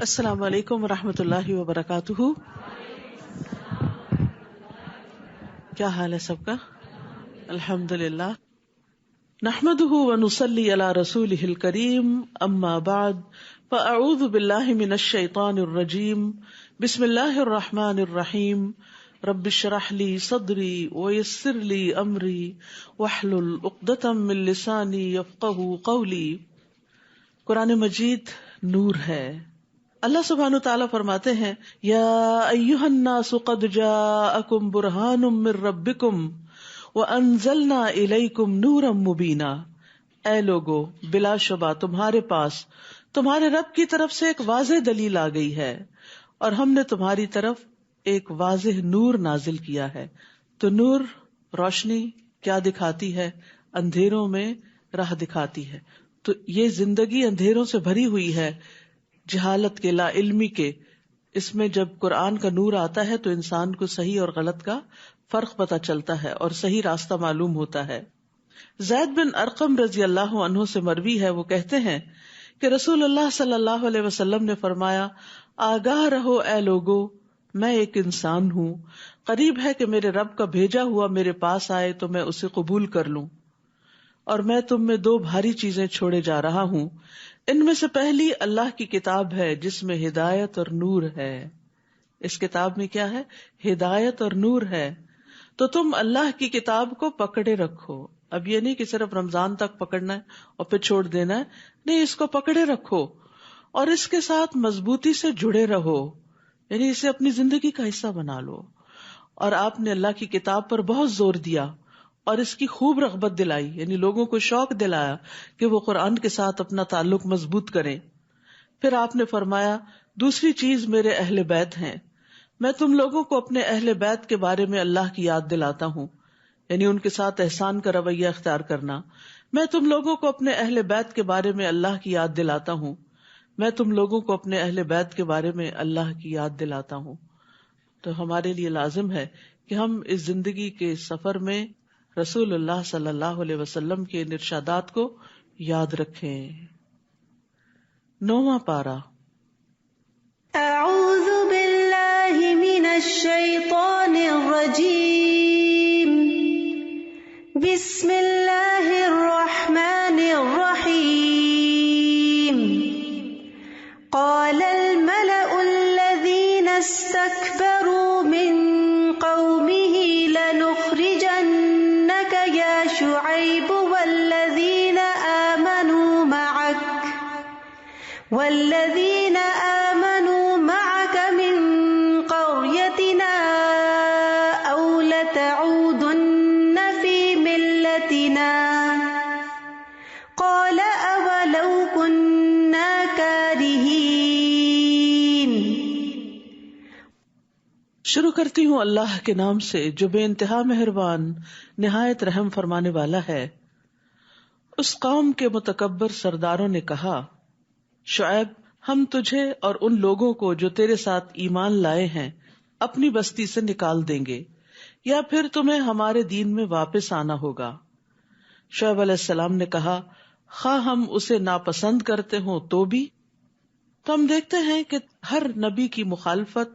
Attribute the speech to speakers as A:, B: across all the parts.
A: السلام علیکم ورحمۃ اللہ وبرکاتہ. کیا حال ہے سب کا؟ الحمد للہ. نحمده ونصلی علی رسولہ الکریم. اما بعد فاعوذ باللہ من الشیطان الرجیم. بسم اللہ الرحمن الرحیم. رب اشرح لی صدری ویسر لی امری واحلل عقدۃ من لسانی یفقہوا قولی. قرآن مجید نور ہے. اللہ سبحانہ تعالیٰ فرماتے ہیں یا ایھا الناس قد جاءکم برہان من ربکم وانزلنا الیکم نورا مبینا. اے لوگو، بلا شبہ تمہارے پاس تمہارے رب کی طرف سے ایک واضح دلیل آ گئی ہے اور ہم نے تمہاری طرف ایک واضح نور نازل کیا ہے. تو نور روشنی کیا دکھاتی ہے؟ اندھیروں میں راہ دکھاتی ہے. تو یہ زندگی اندھیروں سے بھری ہوئی ہے، جہالت کے، لا علمی کے. اس میں جب قرآن کا نور آتا ہے تو انسان کو صحیح اور غلط کا فرق پتہ چلتا ہے اور صحیح راستہ معلوم ہوتا ہے. زید بن ارقم رضی اللہ عنہ سے مروی ہے، وہ کہتے ہیں کہ رسول اللہ صلی اللہ علیہ وسلم نے فرمایا آگاہ رہو اے لوگو، میں ایک انسان ہوں، قریب ہے کہ میرے رب کا بھیجا ہوا میرے پاس آئے تو میں اسے قبول کر لوں. اور میں تم میں دو بھاری چیزیں چھوڑے جا رہا ہوں. ان میں سے پہلی اللہ کی کتاب ہے جس میں ہدایت اور نور ہے. اس کتاب میں کیا ہے؟ ہدایت اور نور ہے. تو تم اللہ کی کتاب کو پکڑے رکھو. اب یہ نہیں کہ صرف رمضان تک پکڑنا ہے اور پھر چھوڑ دینا ہے، نہیں، اس کو پکڑے رکھو اور اس کے ساتھ مضبوطی سے جڑے رہو، یعنی اسے اپنی زندگی کا حصہ بنا لو. اور آپ نے اللہ کی کتاب پر بہت زور دیا اور اس کی خوب رغبت دلائی، یعنی لوگوں کو شوق دلایا کہ وہ قرآن کے ساتھ اپنا تعلق مضبوط کریں. پھر آپ نے فرمایا دوسری چیز میرے اہل بیت ہیں. میں تم لوگوں کو اپنے اہل بیت کے بارے میں اللہ کی یاد دلاتا ہوں، یعنی ان کے ساتھ احسان کا رویہ اختیار کرنا. میں تم لوگوں کو اپنے اہل بیت کے بارے میں اللہ کی یاد دلاتا ہوں. میں تم لوگوں کو اپنے اہل بیت کے بارے میں اللہ کی یاد دلاتا ہوں. تو ہمارے لیے لازم ہے کہ ہم اس زندگی کے سفر میں رسول اللہ صلی اللہ علیہ وسلم کے ارشادات کو یاد رکھیں. 9واں پارہ.
B: اعوذ باللہ من الشیطان الرجیم. بسم اللہ الرحمن الرحیم. قال الملأ الذین استکبروا من قومه لنخرجنك يا شعيب والذين آمنوا معك من قريتنا أو لتعودن في ملتنا قال أولو كنا كارهين.
A: شروع کرتی ہوں اللہ کے نام سے جو بے انتہا مہربان نہایت رحم فرمانے والا ہے. اس قوم کے متکبر سرداروں نے کہا شعیب، ہم تجھے اور ان لوگوں کو جو تیرے ساتھ ایمان لائے ہیں اپنی بستی سے نکال دیں گے یا پھر تمہیں ہمارے دین میں واپس آنا ہوگا. شعیب علیہ السلام نے کہا خواہ ہم اسے ناپسند کرتے ہوں تو بھی. تو ہم دیکھتے ہیں کہ ہر نبی کی مخالفت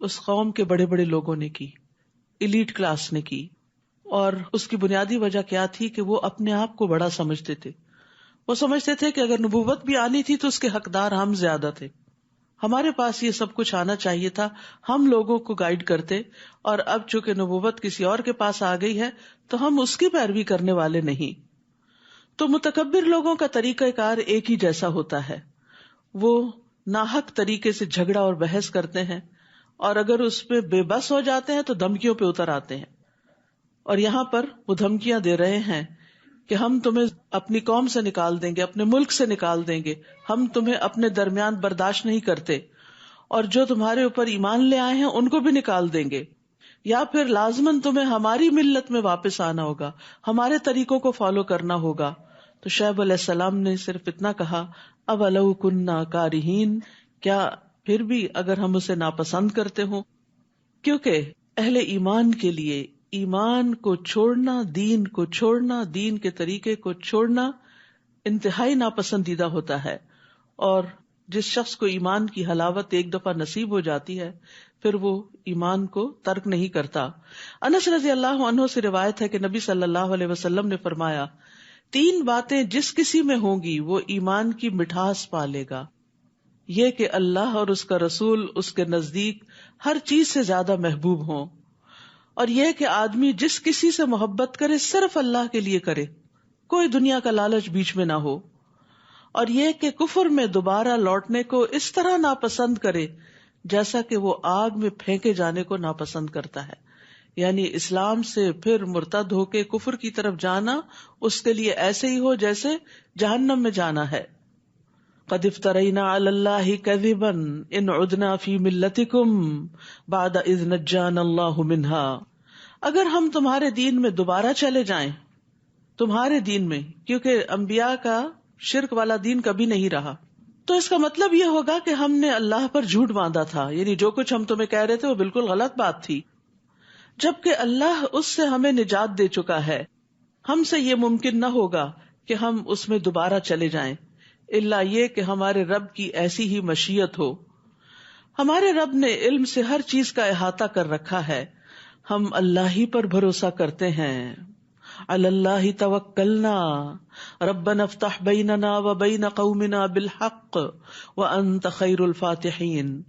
A: اس قوم کے بڑے بڑے لوگوں نے کی، ایلیٹ کلاس نے کی. اور اس کی بنیادی وجہ کیا تھی کہ وہ اپنے آپ کو بڑا سمجھتے تھے. وہ سمجھتے تھے کہ اگر نبوت بھی آنی تھی تو اس کے حقدار ہم زیادہ تھے، ہمارے پاس یہ سب کچھ آنا چاہیے تھا، ہم لوگوں کو گائیڈ کرتے. اور اب چونکہ نبوت کسی اور کے پاس آ گئی ہے تو ہم اس کی پیروی کرنے والے نہیں. تو متکبر لوگوں کا طریقہ کار ایک ہی جیسا ہوتا ہے. وہ ناحق طریقے سے جھگڑا اور بحث کرتے ہیں اور اگر اس پہ بے بس ہو جاتے ہیں تو دھمکیوں پہ اتر آتے ہیں. اور یہاں پر وہ دھمکیاں دے رہے ہیں کہ ہم تمہیں اپنی قوم سے نکال دیں گے، اپنے ملک سے نکال دیں گے، ہم تمہیں اپنے درمیان برداشت نہیں کرتے، اور جو تمہارے اوپر ایمان لے آئے ہیں ان کو بھی نکال دیں گے، یا پھر لازماً تمہیں ہماری ملت میں واپس آنا ہوگا، ہمارے طریقوں کو فالو کرنا ہوگا. تو شعیب علیہ السلام نے صرف اتنا کہا اولو کننا کارہین، کیا پھر بھی اگر ہم اسے ناپسند کرتے ہوں. کیونکہ اہل ایمان کے لیے ایمان کو چھوڑنا، دین کو چھوڑنا، دین کے طریقے کو چھوڑنا انتہائی ناپسندیدہ ہوتا ہے. اور جس شخص کو ایمان کی حلاوت ایک دفعہ نصیب ہو جاتی ہے پھر وہ ایمان کو ترک نہیں کرتا. انس رضی اللہ عنہ سے روایت ہے کہ نبی صلی اللہ علیہ وسلم نے فرمایا 3 باتیں جس کسی میں ہوں گی وہ ایمان کی مٹھاس پا لے گا. یہ کہ اللہ اور اس کا رسول اس کے نزدیک ہر چیز سے زیادہ محبوب ہوں، اور یہ کہ آدمی جس کسی سے محبت کرے صرف اللہ کے لیے کرے، کوئی دنیا کا لالچ بیچ میں نہ ہو، اور یہ کہ کفر میں دوبارہ لوٹنے کو اس طرح ناپسند کرے جیسا کہ وہ آگ میں پھینکے جانے کو ناپسند کرتا ہے. یعنی اسلام سے پھر مرتد ہو کے کفر کی طرف جانا اس کے لیے ایسے ہی ہو جیسے جہنم میں جانا ہے. قد افترینا علی اللہ کذبا ان عدنا فی ملتکم بعد اذ نجانا اللہ منہا. اگر ہم تمہارے دین میں دوبارہ چلے جائیں، تمہارے دین میں، کیونکہ انبیاء کا شرک والا دین کبھی نہیں رہا، تو اس کا مطلب یہ ہوگا کہ ہم نے اللہ پر جھوٹ باندھا تھا، یعنی جو کچھ ہم تمہیں کہہ رہے تھے وہ بالکل غلط بات تھی، جبکہ اللہ اس سے ہمیں نجات دے چکا ہے. ہم سے یہ ممکن نہ ہوگا کہ ہم اس میں دوبارہ چلے جائیں الا یہ کہ ہمارے رب کی ایسی ہی مشیت ہو. ہمارے رب نے علم سے ہر چیز کا احاطہ کر رکھا ہے، ہم اللہ ہی پر بھروسہ کرتے ہیں. علی اللہ توکلنا ربنا افتح بیننا وبین قومنا بالحق وانت خیر الفاتحین.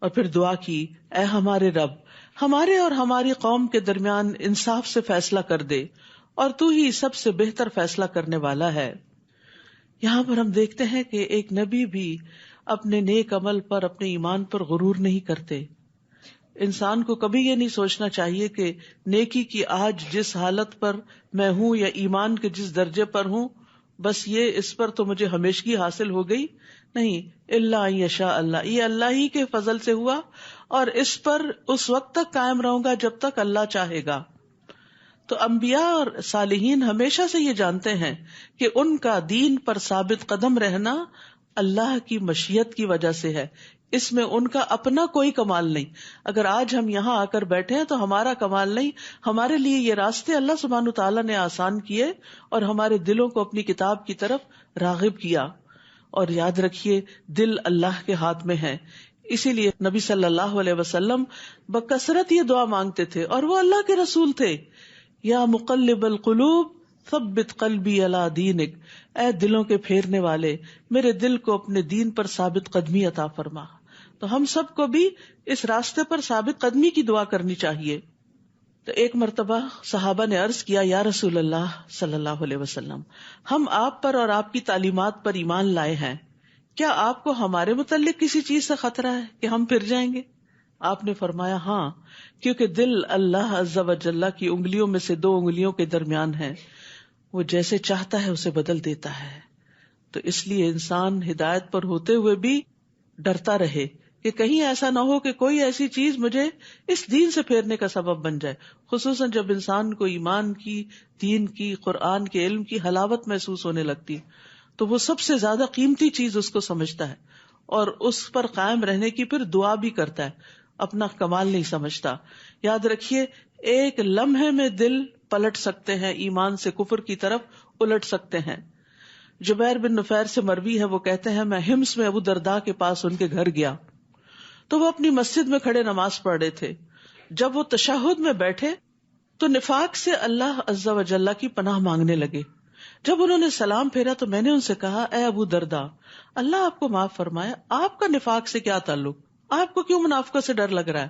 A: اور پھر دعا کی، اے ہمارے رب، ہمارے اور ہماری قوم کے درمیان انصاف سے فیصلہ کر دے، اور تو ہی سب سے بہتر فیصلہ کرنے والا ہے. یہاں پر ہم دیکھتے ہیں کہ ایک نبی بھی اپنے نیک عمل پر، اپنے ایمان پر غرور نہیں کرتے. انسان کو کبھی یہ نہیں سوچنا چاہیے کہ نیکی کی آج جس حالت پر میں ہوں یا ایمان کے جس درجے پر ہوں بس یہ اس پر تو مجھے ہمیشگی حاصل ہو گئی. نہیں، الا ان یشاء اللہ، یہ اللہ ہی کے فضل سے ہوا، اور اس پر اس وقت تک قائم رہوں گا جب تک اللہ چاہے گا. تو انبیاء اور صالحین ہمیشہ سے یہ جانتے ہیں کہ ان کا دین پر ثابت قدم رہنا اللہ کی مشیت کی وجہ سے ہے، اس میں ان کا اپنا کوئی کمال نہیں. اگر آج ہم یہاں آ کر بیٹھے ہیں تو ہمارا کمال نہیں، ہمارے لیے یہ راستے اللہ سبحانہ تعالیٰ نے آسان کیے اور ہمارے دلوں کو اپنی کتاب کی طرف راغب کیا. اور یاد رکھیے دل اللہ کے ہاتھ میں ہے، اسی لیے نبی صلی اللہ علیہ وسلم بکثرت یہ دعا مانگتے تھے، اور وہ اللہ کے رسول تھے. یا مقلب القلوب ثبت قلبی علی دینک، اے دلوں کے پھیرنے والے میرے دل کو اپنے دین پر ثابت قدمی عطا فرما. تو ہم سب کو بھی اس راستے پر ثابت قدمی کی دعا کرنی چاہیے. تو ایک مرتبہ صحابہ نے عرض کیا، یا رسول اللہ صلی اللہ علیہ وسلم، ہم آپ پر اور آپ کی تعلیمات پر ایمان لائے ہیں، کیا آپ کو ہمارے متعلق کسی چیز سے خطرہ ہے کہ ہم پھر جائیں گے؟ آپ نے فرمایا ہاں، کیونکہ دل اللہ عز و جل کی انگلیوں میں سے 2 انگلیوں کے درمیان ہے، وہ جیسے چاہتا ہے اسے بدل دیتا ہے. تو اس لیے انسان ہدایت پر ہوتے ہوئے بھی ڈرتا رہے کہ کہیں ایسا نہ ہو کہ کوئی ایسی چیز مجھے اس دین سے پھیرنے کا سبب بن جائے. خصوصاً جب انسان کو ایمان کی، دین کی، قرآن کے علم کی حلاوت محسوس ہونے لگتی تو وہ سب سے زیادہ قیمتی چیز اس کو سمجھتا ہے اور اس پر قائم رہنے کی پھر دعا بھی کرتا ہے، اپنا کمال نہیں سمجھتا. یاد رکھیے ایک لمحے میں دل پلٹ سکتے ہیں، ایمان سے کفر کی طرف الٹ سکتے ہیں. جبیر بن نفیر سے مروی ہے، وہ کہتے ہیں میں حمص میں ابو درداء کے پاس ان کے گھر گیا تو وہ اپنی مسجد میں کھڑے نماز پڑھ رہے تھے. جب وہ تشہد میں بیٹھے تو نفاق سے اللہ عز و جل کی پناہ مانگنے لگے. جب انہوں نے سلام پھیرا تو میں نے ان سے کہا، اے ابو درداء، اللہ آپ کو معاف فرمائے، آپ کا نفاق سے کیا تعلق؟ آپ کو کیوں منافقت سے ڈر لگ رہا ہے؟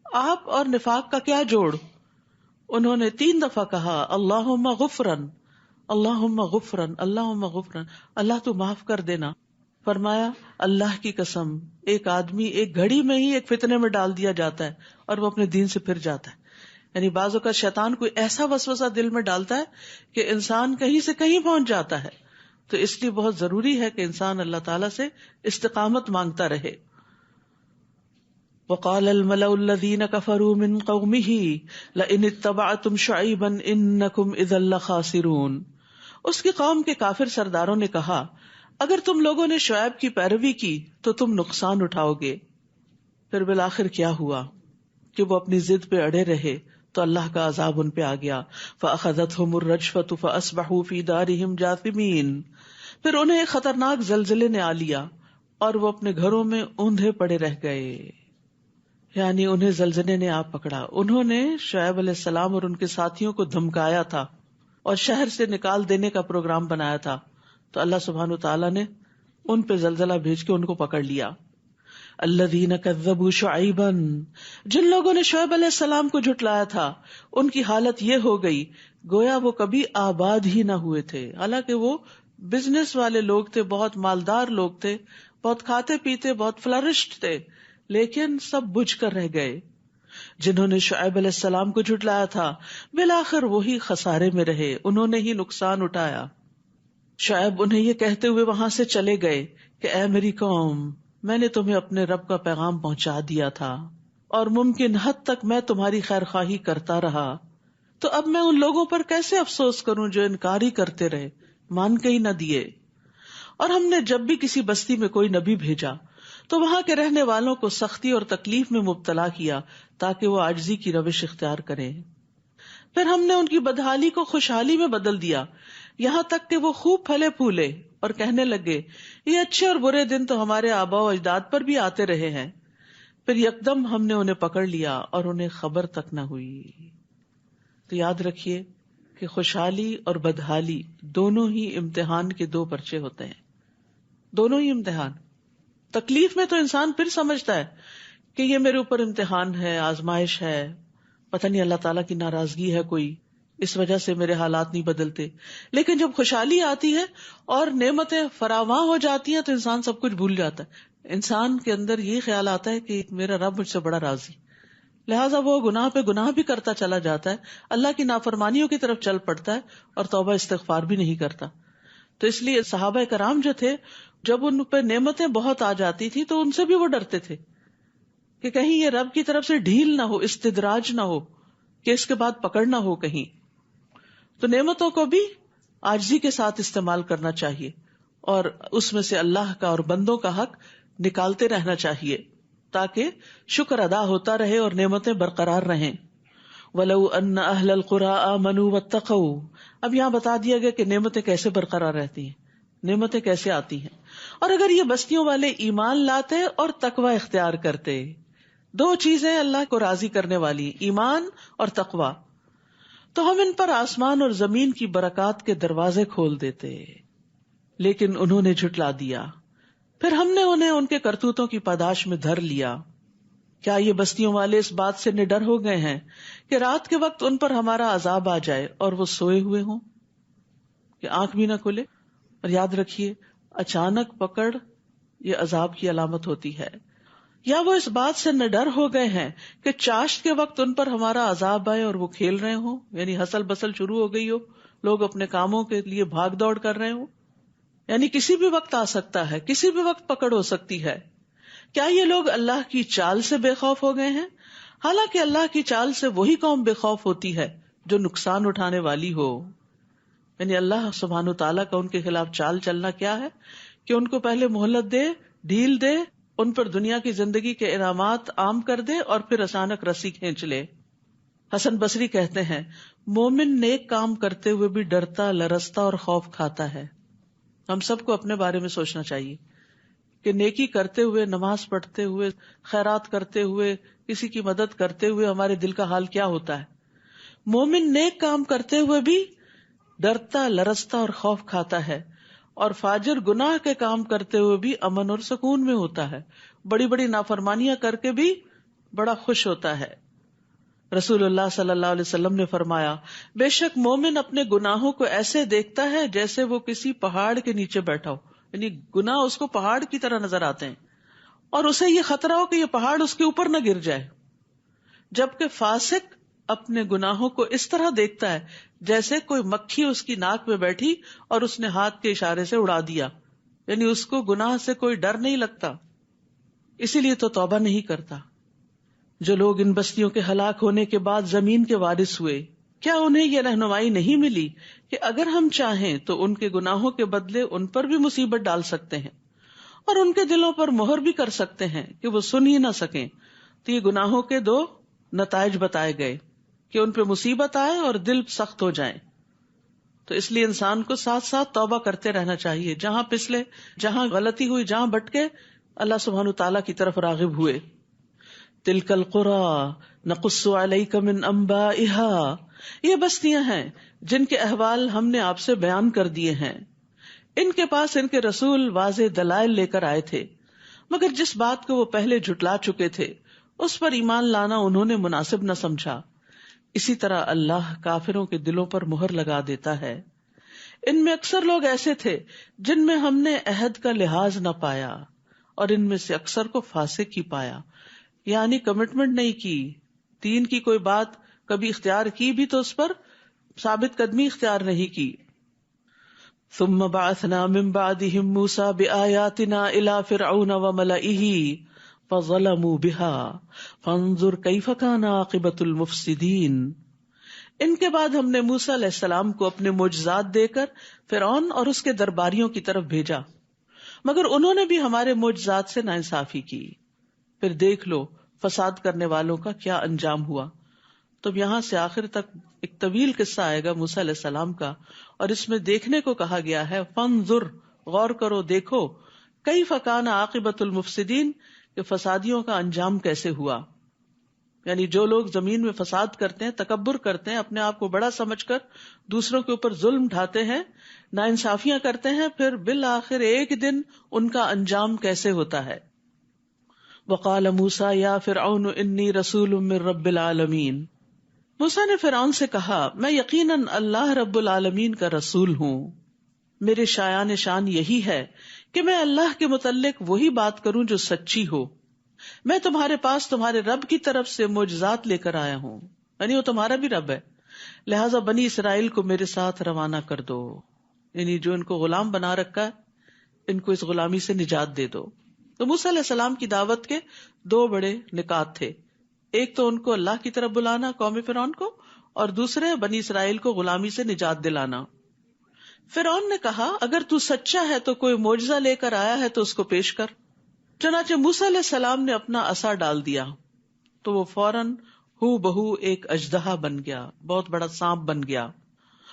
A: آپ اور نفاق کا کیا جوڑ؟ انہوں نے 3 دفعہ کہا، اللہم غفرن، اللہم غفرن، اللہم غفرن، اللہ تو معاف کر دینا. فرمایا اللہ کی قسم، ایک آدمی ایک گھڑی میں ہی ایک فتنے میں ڈال دیا جاتا ہے اور وہ اپنے دین سے پھر جاتا ہے. یعنی بعض اوقات شیطان کوئی ایسا وسوسہ دل میں ڈالتا ہے کہ انسان کہیں سے کہیں پہنچ جاتا ہے. تو اس لیے بہت ضروری ہے کہ انسان اللہ تعالیٰ سے استقامت مانگتا رہے. وقال الملأ الذين كفروا من قومه لئن اتبعتم شعيبا انكم اذا لخاسرون. اس کی قوم کے کافر سرداروں نے کہا، اگر تم لوگوں نے شعیب کی پیروی کی تو تم نقصان اٹھاؤ گے. پھر بالآخر کیا ہوا کہ وہ اپنی ضد پہ اڑے رہے تو اللہ کا عذاب ان پہ آ گیا. فأخذتهم الرجفة فأصبحوا في دارهم جاثمين. پھر انہیں ایک خطرناک زلزلے نے آ لیا اور وہ اپنے گھروں میں اوندھے پڑے رہ گئے، یعنی انہیں زلزلے نے آ پکڑا. انہوں نے شعیب علیہ السلام اور ان کے ساتھیوں کو دھمکایا تھا اور شہر سے نکال دینے کا پروگرام بنایا تھا، تو اللہ سبحانہ وتعالیٰ نے ان پہ زلزلہ بھیج کے ان کو پکڑ لیا. الذین کذبوا شعیبا، جن لوگوں نے شعیب علیہ السلام کو جھٹلایا تھا ان کی حالت یہ ہو گئی گویا وہ کبھی آباد ہی نہ ہوئے تھے. حالانکہ وہ بزنس والے لوگ تھے، بہت مالدار لوگ تھے، بہت کھاتے پیتے، بہت فلرشڈ تھے، لیکن سب بجھ کر رہ گئے. جنہوں نے شعیب علیہ السلام کو جھٹلایا تھا بالآخر وہی خسارے میں رہے، انہوں نے ہی نقصان اٹھایا. شعیب انہیں یہ کہتے ہوئے وہاں سے چلے گئے کہ اے میری قوم، میں نے تمہیں اپنے رب کا پیغام پہنچا دیا تھا اور ممکن حد تک میں تمہاری خیر خواہی کرتا رہا، تو اب میں ان لوگوں پر کیسے افسوس کروں جو انکار ہی کرتے رہے، مان کے ہی نہ دیے. اور ہم نے جب بھی کسی بستی میں کوئی نبی بھیجا تو وہاں کے رہنے والوں کو سختی اور تکلیف میں مبتلا کیا تاکہ وہ عاجزی کی روش اختیار کریں. پھر ہم نے ان کی بدحالی کو خوشحالی میں بدل دیا، یہاں تک کہ وہ خوب پھلے پھولے اور کہنے لگے یہ اچھے اور برے دن تو ہمارے آباء و اجداد پر بھی آتے رہے ہیں. پھر یکدم ہم نے انہیں پکڑ لیا اور انہیں خبر تک نہ ہوئی. تو یاد رکھیے کہ خوشحالی اور بدحالی دونوں ہی امتحان کے دو پرچے ہوتے ہیں، دونوں ہی امتحان. تکلیف میں تو انسان پھر سمجھتا ہے کہ یہ میرے اوپر امتحان ہے، آزمائش ہے، پتہ نہیں اللہ تعالیٰ کی ناراضگی ہے کوئی، اس وجہ سے میرے حالات نہیں بدلتے. لیکن جب خوشحالی آتی ہے اور نعمتیں فراواں ہو جاتی ہیں تو انسان سب کچھ بھول جاتا ہے. انسان کے اندر یہ خیال آتا ہے کہ میرا رب مجھ سے بڑا راضی، لہٰذا وہ گناہ پہ گناہ بھی کرتا چلا جاتا ہے، اللہ کی نافرمانیوں کی طرف چل پڑتا ہے اور توبہ استغفار بھی نہیں کرتا. تو اس لیے صحابہ کرام جو تھے جب ان پہ نعمتیں بہت آ جاتی تھی تو ان سے بھی وہ ڈرتے تھے کہ کہیں یہ رب کی طرف سے ڈھیل نہ ہو، استدراج نہ ہو کہ اس کے بعد پکڑ نہ ہو کہیں. تو نعمتوں کو بھی عاجزی کے ساتھ استعمال کرنا چاہیے اور اس میں سے اللہ کا اور بندوں کا حق نکالتے رہنا چاہیے تاکہ شکر ادا ہوتا رہے اور نعمتیں برقرار رہیں. وَلَوْ أَنَّ أَهْلَ الْقُرَىٰ آمَنُوا وَاتَّقَوْا، اب یہاں بتا دیا گیا کہ نعمتیں کیسے برقرار رہتی ہیں، نعمتیں کیسے آتی ہیں. اور اگر یہ بستیوں والے ایمان لاتے اور تقوی اختیار کرتے، دو چیزیں اللہ کو راضی کرنے والی، ایمان اور تقوی، تو ہم ان پر آسمان اور زمین کی برکات کے دروازے کھول دیتے. لیکن انہوں نے جھٹلا دیا، پھر ہم نے انہیں ان کے کرتوتوں کی پاداش میں دھر لیا. کیا یہ بستیوں والے اس بات سے نڈر ہو گئے ہیں کہ رات کے وقت ان پر ہمارا عذاب آ جائے اور وہ سوئے ہوئے ہوں، کہ آنکھ بھی نہ کھلے؟ اور یاد رکھیے اچانک پکڑ یہ عذاب کی علامت ہوتی ہے. یا وہ اس بات سے نڈر ہو گئے ہیں کہ چاشت کے وقت ان پر ہمارا عذاب آئے اور وہ کھیل رہے ہوں، یعنی ہسل بسل شروع ہو گئی ہو، لوگ اپنے کاموں کے لیے بھاگ دوڑ کر رہے ہوں، یعنی کسی بھی وقت آ سکتا ہے، کسی بھی وقت پکڑ ہو سکتی ہے. کیا یہ لوگ اللہ کی چال سے بے خوف ہو گئے ہیں؟ حالانکہ اللہ کی چال سے وہی قوم بے خوف ہوتی ہے جو نقصان اٹھانے والی ہو. یعنی اللہ سبحانہ تعالیٰ کا ان کے خلاف چال چلنا کیا ہے کہ ان کو پہلے مہلت دے، ڈھیل دے، ان پر دنیا کی زندگی کے انعامات عام کر دے اور پھر اچانک رسی کھینچ لے. حسن بصری کہتے ہیں مومن نیک کام کرتے ہوئے بھی ڈرتا، لرزتا اور خوف کھاتا ہے. ہم سب کو اپنے بارے میں سوچنا چاہیے کہ نیکی کرتے ہوئے، نماز پڑھتے ہوئے، خیرات کرتے ہوئے، کسی کی مدد کرتے ہوئے ہمارے دل کا حال کیا ہوتا ہے. مومن نیک کام کرتے ہوئے بھی ڈرتا، لرزتا اور خوف کھاتا ہے، اور فاجر گناہ کے کام کرتے ہوئے بھی امن اور سکون میں ہوتا ہے، بڑی بڑی نافرمانیاں کر کے بھی بڑا خوش ہوتا ہے. رسول اللہ صلی اللہ علیہ وسلم نے فرمایا بے شک مومن اپنے گناہوں کو ایسے دیکھتا ہے جیسے وہ کسی پہاڑ کے نیچے بیٹھا ہو، یعنی گناہ اس کو پہاڑ کی طرح نظر آتے ہیں اور اسے یہ خطرہ ہو کہ یہ پہاڑ اس کے اوپر نہ گر جائے. جبکہ فاسق اپنے گناہوں کو اس طرح دیکھتا ہے جیسے کوئی مکھی اس کی ناک میں بیٹھی اور اس نے ہاتھ کے اشارے سے اڑا دیا، یعنی اس کو گناہ سے کوئی ڈر نہیں لگتا، اسی لیے تو توبہ نہیں کرتا. جو لوگ ان بستیوں کے ہلاک ہونے کے بعد زمین کے وارث ہوئے، کیا انہیں یہ رہنمائی نہیں ملی کہ اگر ہم چاہیں تو ان کے گناہوں کے بدلے ان پر بھی مصیبت ڈال سکتے ہیں اور ان کے دلوں پر مہر بھی کر سکتے ہیں کہ وہ سن ہی نہ سکیں. تو یہ گناہوں کے دو نتائج بتائے گئے کہ ان پہ مصیبت آئے اور دل سخت ہو جائیں. تو اس لیے انسان کو ساتھ ساتھ توبہ کرتے رہنا چاہیے، جہاں پسلے، جہاں غلطی ہوئی، جہاں بھٹکے اللہ سبحانہ تعالیٰ کی طرف راغب ہوئے. تلک القری نقص علیک من انبائها، یہ بستیاں ہیں جن کے احوال ہم نے آپ سے بیان کر دیے ہیں. ان کے پاس ان کے رسول واضح دلائل لے کر آئے تھے، مگر جس بات کو وہ پہلے جھٹلا چکے تھے اس پر ایمان لانا انہوں نے مناسب نہ سمجھا. اسی طرح اللہ کافروں کے دلوں پر مہر لگا دیتا ہے. ان میں اکثر لوگ ایسے تھے جن میں ہم نے عہد کا لحاظ نہ پایا، اور ان میں سے اکثر کو فاسق ہی پایا، یعنی کمٹمنٹ نہیں کی، دین کی کوئی بات کبھی اختیار کی بھی تو اس پر ثابت قدمی اختیار نہیں کی. ثم بعثنا من بعدهم موسى بآياتنا الى فرعون وملئه فظلموا بها فانظر كيف كان عاقبة المفسدين. ان کے بعد ہم نے موسیٰ علیہ السلام کو اپنے معجزات دے کر فرعون اور اس کے درباریوں کی طرف بھیجا، مگر انہوں نے بھی ہمارے معجزات سے ناانصافی کی. پھر دیکھ لو فساد کرنے والوں کا کیا انجام ہوا. تو یہاں سے آخر تک ایک طویل قصہ آئے گا موسیٰ علیہ السلام کا، اور اس میں دیکھنے کو کہا گیا ہے فانظر، غور کرو، دیکھو، کیف کان عاقبۃ المفسدین، کہ فسادیوں کا انجام کیسے ہوا. یعنی جو لوگ زمین میں فساد کرتے ہیں، تکبر کرتے ہیں، اپنے آپ کو بڑا سمجھ کر دوسروں کے اوپر ظلم ڈھاتے ہیں، ناانصافیاں کرتے ہیں، پھر بالآخر ایک دن ان کا انجام کیسے ہوتا ہے. وقال موسیٰ یا فرعون انی رسول من رب العالمین. موسیٰ نے فرعون سے کہا میں یقیناً اللہ رب العالمین کا رسول ہوں، میرے شایان شان یہی ہے کہ میں اللہ کے متعلق وہی بات کروں جو سچی ہو. میں تمہارے پاس تمہارے رب کی طرف سے معجزات لے کر آیا ہوں، یعنی وہ تمہارا بھی رب ہے، لہٰذا بنی اسرائیل کو میرے ساتھ روانہ کر دو. یعنی جو ان کو غلام بنا رکھا ہے ان کو اس غلامی سے نجات دے دو. تو موسیٰ علیہ السلام کی دعوت کے دو بڑے نکات تھے، ایک تو ان کو اللہ کی طرف بلانا قوم فرعون کو، اور دوسرے بنی اسرائیل کو غلامی سے نجات دلانا. فرعون نے کہا اگر تو سچا ہے تو کوئی معجزہ لے کر آیا ہے تو اس کو پیش کر. چنانچہ موسیٰ علیہ السلام نے اپنا عصا ڈال دیا تو وہ فوراً ہو بہو ایک اژدہا بن گیا، بہت بڑا سانپ بن گیا،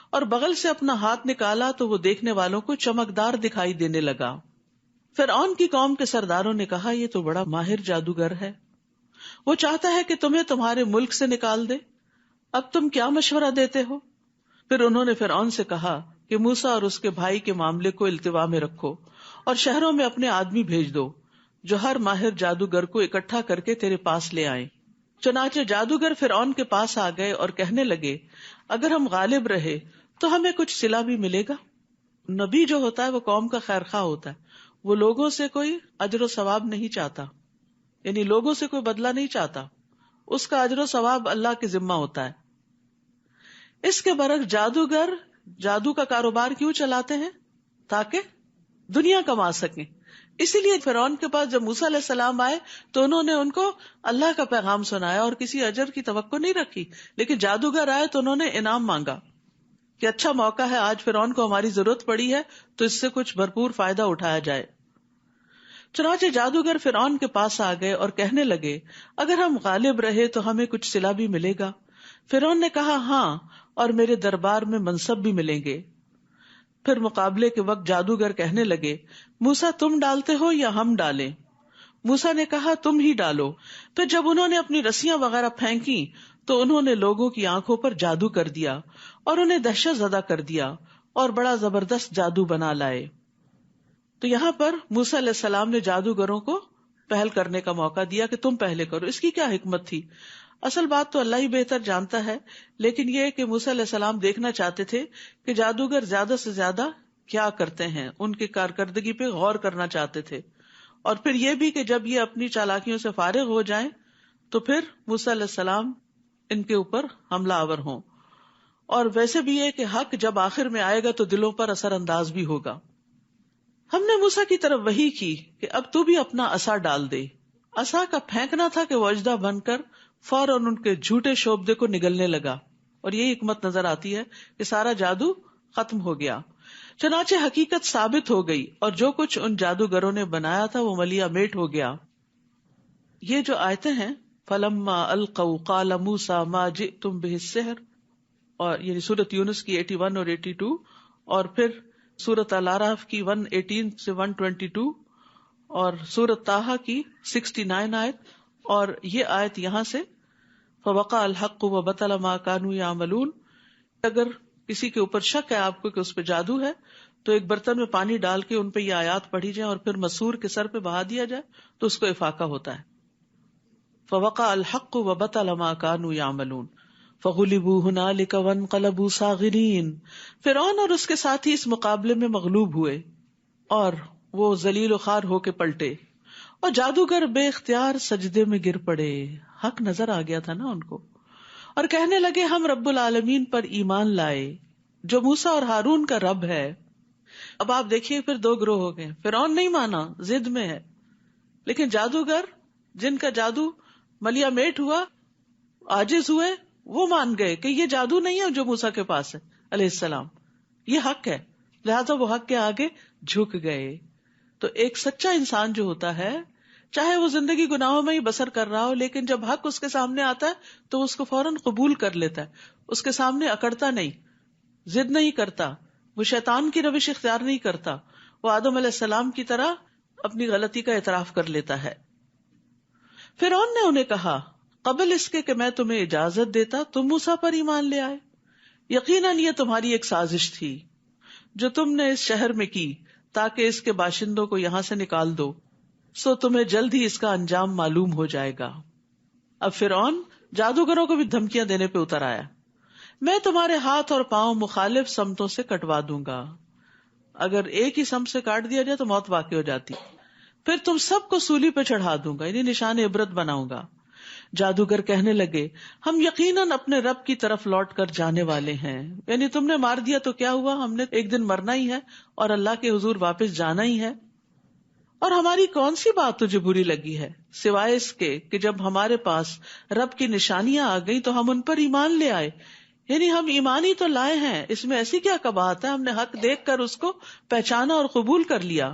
A: اور بغل سے اپنا ہاتھ نکالا تو وہ دیکھنے والوں کو چمکدار دکھائی دینے لگا. فرعون کی قوم کے سرداروں نے کہا یہ تو بڑا ماہر جادوگر ہے، وہ چاہتا ہے کہ تمہیں تمہارے ملک سے نکال دے، اب تم کیا مشورہ دیتے ہو؟ پھر انہوں نے فرعون سے کہا کہ موسیٰ اور اس کے بھائی کے معاملے کو التوا میں رکھو اور شہروں میں اپنے آدمی بھیج دو جو ہر ماہر جادوگر کو اکٹھا کر کے تیرے پاس لے آئیں. چنانچہ جادوگر فرعون کے پاس آ گئے اور کہنے لگے اگر ہم غالب رہے تو ہمیں کچھ صلہ بھی ملے گا. نبی جو ہوتا ہے وہ قوم کا خیر خواہ ہوتا ہے، وہ لوگوں سے کوئی اجر و ثواب نہیں چاہتا، یعنی لوگوں سے کوئی بدلہ نہیں چاہتا، اس کا اجر و ثواب اللہ کے ذمہ ہوتا ہے. اس کے برعکس جادوگر جادو کا کاروبار کیوں چلاتے ہیں؟ تاکہ دنیا کما سکیں. اسی لیے فرعون کے پاس جب موسیٰ علیہ السلام آئے تو انہوں نے ان کو اللہ کا پیغام سنایا اور کسی اجر کی توقع نہیں رکھی، لیکن جادوگر آئے تو انہوں نے انعام مانگا کہ اچھا موقع ہے، آج فرعون کو ہماری ضرورت پڑی ہے تو اس سے کچھ بھرپور فائدہ اٹھایا جائے. چنانچہ جادوگر فرعون کے پاس آ گئے اور کہنے لگے اگر ہم غالب رہے تو ہمیں کچھ صلہ بھی ملے گا. فرعون نے کہا ہاں، اور میرے دربار میں منصب بھی ملیں گے. پھر مقابلے کے وقت جادوگر کہنے لگے موسیٰ تم ڈالتے ہو یا ہم ڈالیں؟ موسیٰ نے کہا تم ہی ڈالو. پھر جب انہوں نے اپنی رسیاں وغیرہ پھینکی تو انہوں نے لوگوں کی آنکھوں پر جادو کر دیا اور انہیں دہشت زدہ کر دیا اور بڑا زبردست جادو بنا لائے. تو یہاں پر موسیٰ علیہ السلام نے جادوگروں کو پہل کرنے کا موقع دیا کہ تم پہلے کرو. اس کی کیا حکمت تھی؟ اصل بات تو اللہ ہی بہتر جانتا ہے، لیکن یہ کہ موسیٰ علیہ السلام دیکھنا چاہتے تھے کہ جادوگر زیادہ سے زیادہ کیا کرتے ہیں، ان کی کارکردگی پہ غور کرنا چاہتے تھے، اور پھر یہ بھی کہ جب یہ اپنی چالاکیوں سے فارغ ہو جائیں تو پھر موسیٰ علیہ السلام ان کے اوپر حملہ آور ہوں. اور ویسے بھی یہ کہ حق جب آخر میں آئے گا تو دلوں پر اثر انداز بھی ہوگا. ہم نے موسیٰ کی طرف وحی کی کہ اب تو بھی اپنا عصا ڈال دے. عصا کا پھینکنا تھا کہ وہ اژدہا بن کر فوراً ان کے جھوٹے شوبدے کو نگلنے لگا، اور یہی حکمت نظر آتی ہے کہ سارا جادو ختم ہو گیا. چنانچہ حقیقت ثابت ہو گئی اور جو کچھ ان جادوگروں نے بنایا تھا وہ ملیا میٹ ہو گیا. یہ جو آیتیں ہیں فلما القوا قال موسیٰ ما جئتم بہ السحر، اور یعنی سورۃ یونس کی 81 اور 82، اور پھر سورۃ الاعراف کی 118 سے 122، اور سورۃ طٰہٰ کی 69 آیت، اور یہ آیت یہاں سے فوقع الحق وبطل ما كانوا يعملون. اگر کسی کے اوپر شک ہے آپ کو کہ اس پہ جادو ہے تو ایک برتن میں پانی ڈال کے ان پہ یہ آیات پڑھی جائیں اور پھر مسحور کے سر پہ بہا دیا جائے تو اس کو افاقہ ہوتا ہے. فوقع الحق وبطل ما كانوا يعملون فغلبوا هنالك وانقلبوا صاغرين. فرعون اور اس کے ساتھی اس مقابلے میں مغلوب ہوئے اور وہ ذلیل و خوار ہو کے پلٹے، اور جادوگر بے اختیار سجدے میں گر پڑے. حق نظر آ گیا تھا نا ان کو، اور کہنے لگے ہم رب العالمین پر ایمان لائے جو موسیٰ اور ہارون کا رب ہے. اب آپ دیکھیے پھر دو گروہ ہو گئے. فرعون نہیں مانا، ضد میں ہے، لیکن جادوگر جن کا جادو ملیا میٹ ہوا، عاجز ہوئے، وہ مان گئے کہ یہ جادو نہیں ہے جو موسیٰ کے پاس ہے علیہ السلام، یہ حق ہے، لہذا وہ حق کے آگے جھک گئے. تو ایک سچا انسان جو ہوتا ہے، چاہے وہ زندگی گناہوں میں ہی بسر کر رہا ہو، لیکن جب حق اس کے سامنے آتا ہے تو وہ اس کو فوراً قبول کر لیتا ہے، اس کے سامنے اکڑتا نہیں، ضد نہیں کرتا، وہ شیطان کی روش اختیار نہیں کرتا، وہ آدم علیہ السلام کی طرح اپنی غلطی کا اعتراف کر لیتا ہے. فرعون نے انہیں کہا قبل اس کے کہ میں تمہیں اجازت دیتا تم موسیٰ پر ایمان لے آئے. یقیناً یہ تمہاری ایک سازش تھی جو تم نے اس شہر میں کی تاکہ اس کے باشندوں کو یہاں سے نکال دو، سو تمہیں جلد ہی اس کا انجام معلوم ہو جائے گا. اب فرعون جادوگروں کو بھی دھمکیاں دینے پہ اتر آیا. میں تمہارے ہاتھ اور پاؤں مخالف سمتوں سے کٹوا دوں گا. اگر ایک ہی سمت سے کاٹ دیا جائے تو موت واقع ہو جاتی. پھر تم سب کو سولی پہ چڑھا دوں گا، یعنی نشان عبرت بناؤں گا. جادوگر کہنے لگے ہم یقیناً اپنے رب کی طرف لوٹ کر جانے والے ہیں. یعنی تم نے مار دیا تو کیا ہوا، ہم نے ایک دن مرنا ہی ہے اور اللہ کے حضور واپس جانا ہی ہے. اور ہماری کون سی بات تجھے بری لگی ہے سوائے اس کے کہ جب ہمارے پاس رب کی نشانیاں آ گئی تو ہم ان پر ایمان لے آئے. یعنی ہم ایمان ہی تو لائے ہیں، اس میں ایسی کیا کباہت ہے، ہم نے حق دیکھ کر اس کو پہچانا اور قبول کر لیا.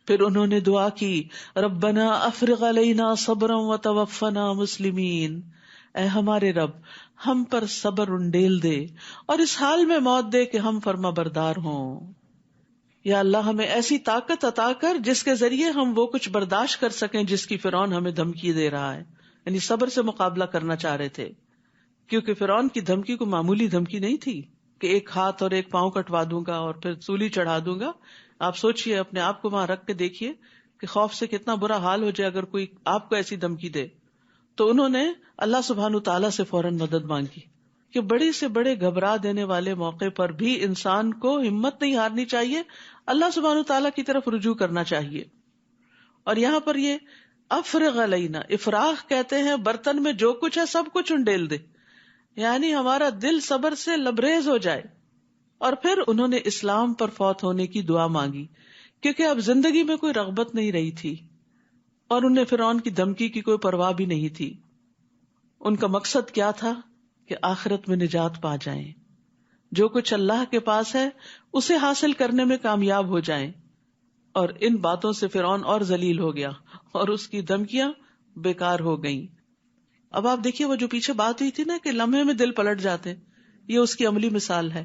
A: پھر انہوں نے دعا کی ربنا افرغ علینا صبرا وتوفنا مسلمین، اے ہمارے رب ہم پر صبر انڈیل دے اور اس حال میں موت دے کہ ہم فرما بردار ہوں. یا اللہ ہمیں ایسی طاقت عطا کر جس کے ذریعے ہم وہ کچھ برداشت کر سکیں جس کی فرعون ہمیں دھمکی دے رہا ہے. یعنی صبر سے مقابلہ کرنا چاہ رہے تھے، کیونکہ فرعون کی دھمکی کو معمولی دھمکی نہیں تھی کہ ایک ہاتھ اور ایک پاؤں کٹوا دوں گا اور پھر سولی چڑھا دوں گا. آپ سوچئے، اپنے آپ کو وہاں رکھ کے دیکھیے کہ خوف سے کتنا برا حال ہو جائے اگر کوئی آپ کو ایسی دھمکی دے. تو انہوں نے اللہ سبحانہ تعالیٰ سے فوراً مدد مانگی کہ بڑے سے بڑے گھبرا دینے والے موقع پر بھی انسان کو ہمت نہیں ہارنی چاہیے، اللہ سبحانہ تعالیٰ کی طرف رجوع کرنا چاہیے. اور یہاں پر یہ افرغ علینا، افراغ کہتے ہیں برتن میں جو کچھ ہے سب کچھ انڈیل دے، یعنی ہمارا دل صبر سے لبریز ہو جائے. اور پھر انہوں نے اسلام پر فوت ہونے کی دعا مانگی کیونکہ اب زندگی میں کوئی رغبت نہیں رہی تھی اور انہیں فرعون کی دھمکی کی کوئی پرواہ بھی نہیں تھی. ان کا مقصد کیا تھا کہ آخرت میں نجات پا جائیں، جو کچھ اللہ کے پاس ہے اسے حاصل کرنے میں کامیاب ہو جائیں. اور ان باتوں سے فرعون اور ذلیل ہو گیا اور اس کی دھمکیاں بیکار ہو گئیں. اب آپ دیکھیے وہ جو پیچھے بات ہوئی تھی نا کہ لمحے میں دل پلٹ جاتے، یہ اس کی عملی مثال ہے.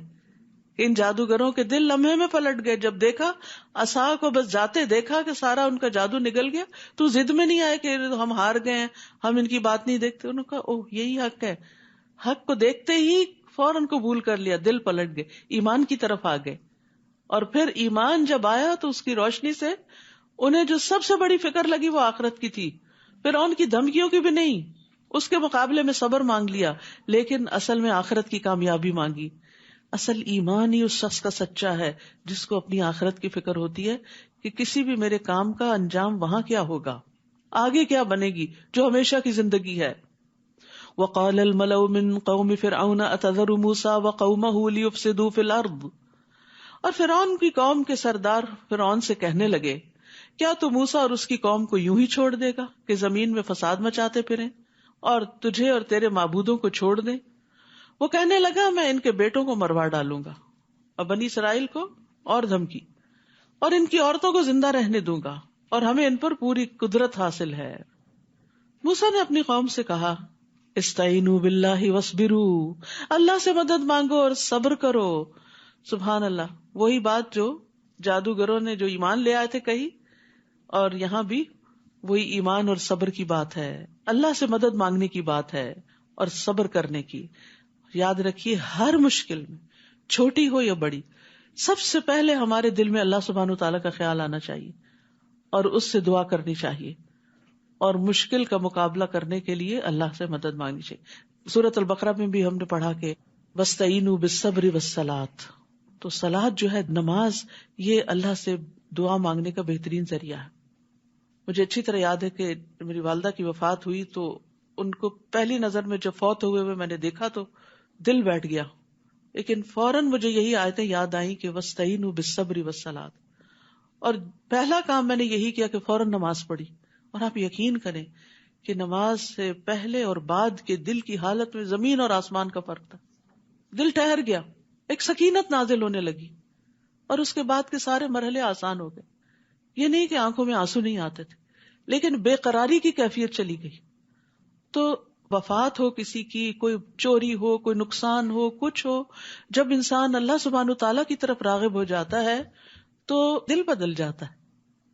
A: ان جادوگروں کے دل لمحے میں پلٹ گئے. جب دیکھا عصا کو بس جاتے دیکھا کہ سارا ان کا جادو نکل گیا تو ضد میں نہیں آئے کہ ہم ہار گئے ہیں، ہم ان کی بات نہیں دیکھتے. انہوں نے کہا اوہ یہی حق ہے. حق کو دیکھتے ہی فوراً قبول کر لیا، دل پلٹ گئے، ایمان کی طرف آ گئے. اور پھر ایمان جب آیا تو اس کی روشنی سے انہیں جو سب سے بڑی فکر لگی وہ آخرت کی تھی. پھر ان کی دھمکیوں کی بھی نہیں، اس کے مقابلے میں صبر مانگ لیا، لیکن اصل میں آخرت کی کامیابی مانگی. اصل ایمان ہی اس شخص کا سچا ہے جس کو اپنی آخرت کی فکر ہوتی ہے کہ کسی بھی میرے کام کا انجام وہاں کیا ہوگا، آگے کیا بنے گی، جو ہمیشہ کی زندگی ہے. وقال الملأ من قوم فرعون اتذر موسى وقومه ليفسدوا في الارض. اور فرعون کی قوم کے سردار فرعون سے کہنے لگے کیا تو موسیٰ اور اس کی قوم کو یوں ہی چھوڑ دے گا کہ زمین میں فساد مچاتے پھریں اور تجھے اور تیرے معبودوں کو چھوڑ دیں. وہ کہنے لگا میں ان کے بیٹوں کو مروا ڈالوں گا اور بنی اسرائیل کو اور دھمکی، اور ان کی عورتوں کو زندہ رہنے دوں گا اور ہمیں ان پر پوری قدرت حاصل ہے. موسیٰ نے اپنی قوم سے کہا استعینوا باللہ واصبروا، اللہ سے مدد مانگو اور صبر کرو. سبحان اللہ، وہی بات جو جادوگروں نے جو ایمان لے آئے تھے کہی، اور یہاں بھی وہی ایمان اور صبر کی بات ہے، اللہ سے مدد مانگنے کی بات ہے اور صبر کرنے کی. یاد رکھیے ہر مشکل میں، چھوٹی ہو یا بڑی، سب سے پہلے ہمارے دل میں اللہ سبحانہ تعالیٰ کا خیال آنا چاہیے اور اس سے دعا کرنی چاہیے، اور مشکل کا مقابلہ کرنے کے لیے اللہ سے مدد مانگنی چاہیے. سورۃ البقرہ میں بھی ہم نے پڑھا کہ وَاسْتَعِینُوا بِالصَّبْرِ وَالصَّلَاةِ، تو صلاۃ جو ہے، نماز، یہ اللہ سے دعا مانگنے کا بہترین ذریعہ ہے. مجھے اچھی طرح یاد ہے کہ میری والدہ کی وفات ہوئی تو ان کو پہلی نظر میں جب فوت ہوئے میں نے دیکھا تو دل بیٹھ گیا، لیکن فوراً مجھے یہی آیتیں یاد آئیں کہ وَاسْتَعِینُوا بِالصَّبْرِ وَالصَّلَاةِ، اور پہلا کام میں نے یہی کیا کہ فوراً نماز پڑھی. اور آپ یقین کریں کہ نماز سے پہلے اور بعد کے دل کی حالت میں زمین اور آسمان کا فرق تھا. دل ٹھہر گیا، ایک سکینت نازل ہونے لگی، اور اس کے بعد کے سارے مرحلے آسان ہو گئے. یہ نہیں کہ آنکھوں میں آنسو نہیں آتے تھے، لیکن بے قراری کی کیفیت چلی گئی. تو وفات ہو کسی کی، کوئی چوری ہو، کوئی نقصان ہو، کچھ ہو، جب انسان اللہ سبحانہ تعالیٰ کی طرف راغب ہو جاتا ہے تو دل بدل جاتا ہے.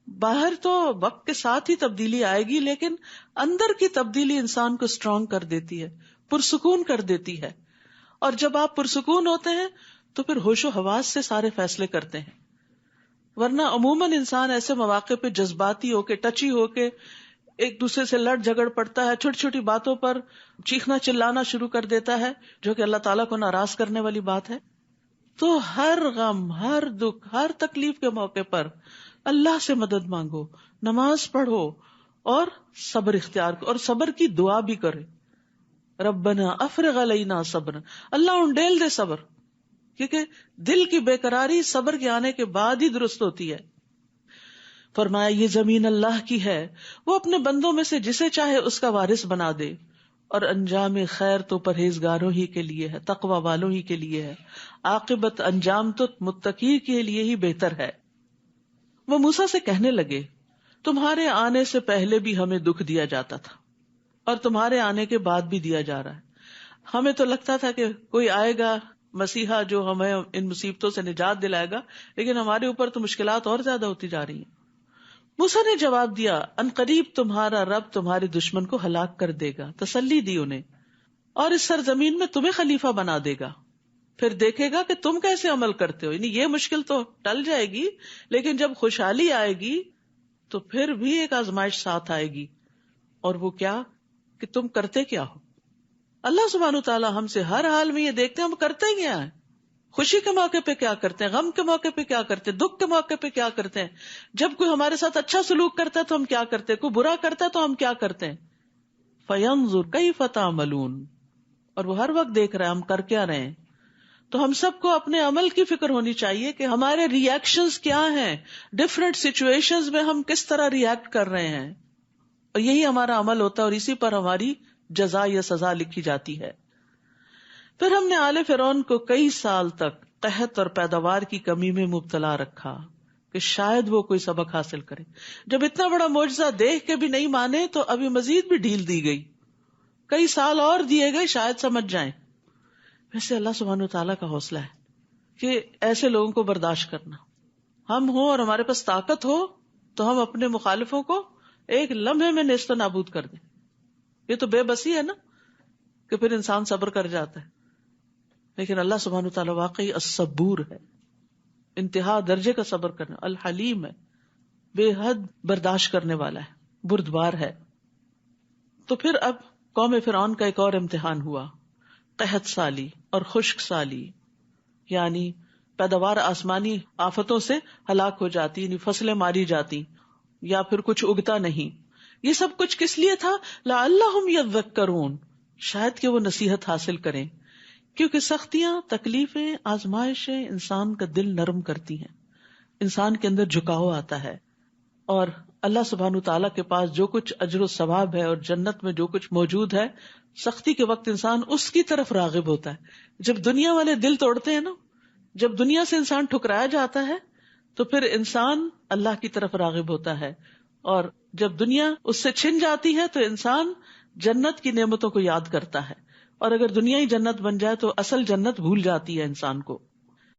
A: باہر تو وقت کے ساتھ ہی تبدیلی آئے گی، لیکن اندر کی تبدیلی انسان کو اسٹرانگ کر دیتی ہے، پرسکون کر دیتی ہے. اور جب آپ پرسکون ہوتے ہیں تو پھر ہوش و حواس سے سارے فیصلے کرتے ہیں. ورنہ عموماً انسان ایسے مواقع پہ جذباتی ہو کے، ٹچی ہو کے ایک دوسرے سے لڑ جھگڑ پڑتا ہے، چھوٹی چھوٹی باتوں پر چیخنا چلانا شروع کر دیتا ہے، جو کہ اللہ تعالیٰ کو ناراض کرنے والی بات ہے. تو ہر غم، ہر دکھ، ہر تکلیف کے موقع پر اللہ سے مدد مانگو، نماز پڑھو اور صبر اختیار کرو، اور صبر کی دعا بھی کرے. ربنا افرغ علینا صبرا، اللہ انڈیل دے صبر، کیونکہ دل کی بے قراری صبر کے آنے کے بعد ہی درست ہوتی ہے. فرمایا یہ زمین اللہ کی ہے، وہ اپنے بندوں میں سے جسے چاہے اس کا وارث بنا دے، اور انجام خیر تو پرہیزگاروں ہی کے لیے ہے، تقوی والوں ہی کے لیے ہے، عاقبت انجام تو متقی کے لیے ہی بہتر ہے. وہ موسیٰ سے کہنے لگے تمہارے آنے سے پہلے بھی ہمیں دکھ دیا جاتا تھا اور تمہارے آنے کے بعد بھی دیا جا رہا ہے. ہمیں تو لگتا تھا کہ کوئی آئے گا مسیحا جو ہمیں ان مصیبتوں سے نجات دلائے گا، لیکن ہمارے اوپر تو مشکلات اور زیادہ ہوتی جا رہی ہیں. موسیٰ نے جواب دیا ان قریب تمہارا رب تمہارے دشمن کو ہلاک کر دے گا، تسلی دی انہیں، اور اس سرزمین میں تمہیں خلیفہ بنا دے گا، پھر دیکھے گا کہ تم کیسے عمل کرتے ہو. یعنی یہ مشکل تو ٹل جائے گی، لیکن جب خوشحالی آئے گی تو پھر بھی ایک آزمائش ساتھ آئے گی، اور وہ کیا کہ تم کرتے کیا ہو. اللہ سبحانہ تعالیٰ ہم سے ہر حال میں یہ دیکھتے ہیں ہم کرتے ہی کیا ہیں، خوشی کے موقع پہ کیا کرتے ہیں، غم کے موقع پہ کیا کرتے ہیں، دکھ کے موقع پہ کیا کرتے ہیں، جب کوئی ہمارے ساتھ اچھا سلوک کرتا ہے تو ہم کیا کرتے ہیں، کوئی برا کرتا ہے تو ہم کیا کرتے ہیں. فَيَنظُرْ كَيْفَ تَعْمَلُونَ، اور وہ ہر وقت دیکھ رہے ہیں ہم کر کیا رہے ہیں. تو ہم سب کو اپنے عمل کی فکر ہونی چاہیے کہ ہمارے ری ایکشنز کیا ہیں، ڈفرینٹ سچویشنز میں ہم کس طرح ری ایکٹ کر رہے ہیں، اور یہی ہمارا عمل ہوتا ہے اور اسی پر ہماری جزا یا سزا لکھی جاتی ہے. پھر ہم نے آل فرعون کو کئی سال تک قحط اور پیداوار کی کمی میں مبتلا رکھا کہ شاید وہ کوئی سبق حاصل کرے. جب اتنا بڑا معجزہ دیکھ کے بھی نہیں مانے تو ابھی مزید بھی ڈھیل دی گئی، کئی سال اور دیے گئے شاید سمجھ جائیں. ویسے اللہ سبحانہ تعالیٰ کا حوصلہ ہے کہ ایسے لوگوں کو برداشت کرنا. ہم ہوں اور ہمارے پاس طاقت ہو تو ہم اپنے مخالفوں کو ایک لمحے میں نیست و نابود کر دیں. یہ تو بے بسی ہے نا کہ پھر انسان صبر کر جاتا ہے. لیکن اللہ سبحانہ تعالیٰ واقعی الصبور ہے، انتہا درجے کا صبر کرنا، الحلیم ہے، بے حد برداشت کرنے والا ہے، بردبار ہے. تو پھر اب قوم فرعون کا ایک اور امتحان ہوا، قحط سالی اور خشک سالی، یعنی پیداوار آسمانی آفتوں سے ہلاک ہو جاتی، یعنی فصلیں ماری جاتی یا پھر کچھ اگتا نہیں. یہ سب کچھ کس لیے تھا؟ لعلہم یذکرون، شاید کہ وہ نصیحت حاصل کریں، کیونکہ سختیاں، تکلیفیں، آزمائشیں انسان کا دل نرم کرتی ہیں، انسان کے اندر جھکاؤ آتا ہے، اور اللہ سبحانہ تعالیٰ کے پاس جو کچھ اجر و ثواب ہے اور جنت میں جو کچھ موجود ہے، سختی کے وقت انسان اس کی طرف راغب ہوتا ہے. جب دنیا والے دل توڑتے ہیں نا، جب دنیا سے انسان ٹھکرایا جاتا ہے تو پھر انسان اللہ کی طرف راغب ہوتا ہے، اور جب دنیا اس سے چھن جاتی ہے تو انسان جنت کی نعمتوں کو یاد کرتا ہے، اور اگر دنیا ہی جنت بن جائے تو اصل جنت بھول جاتی ہے انسان کو.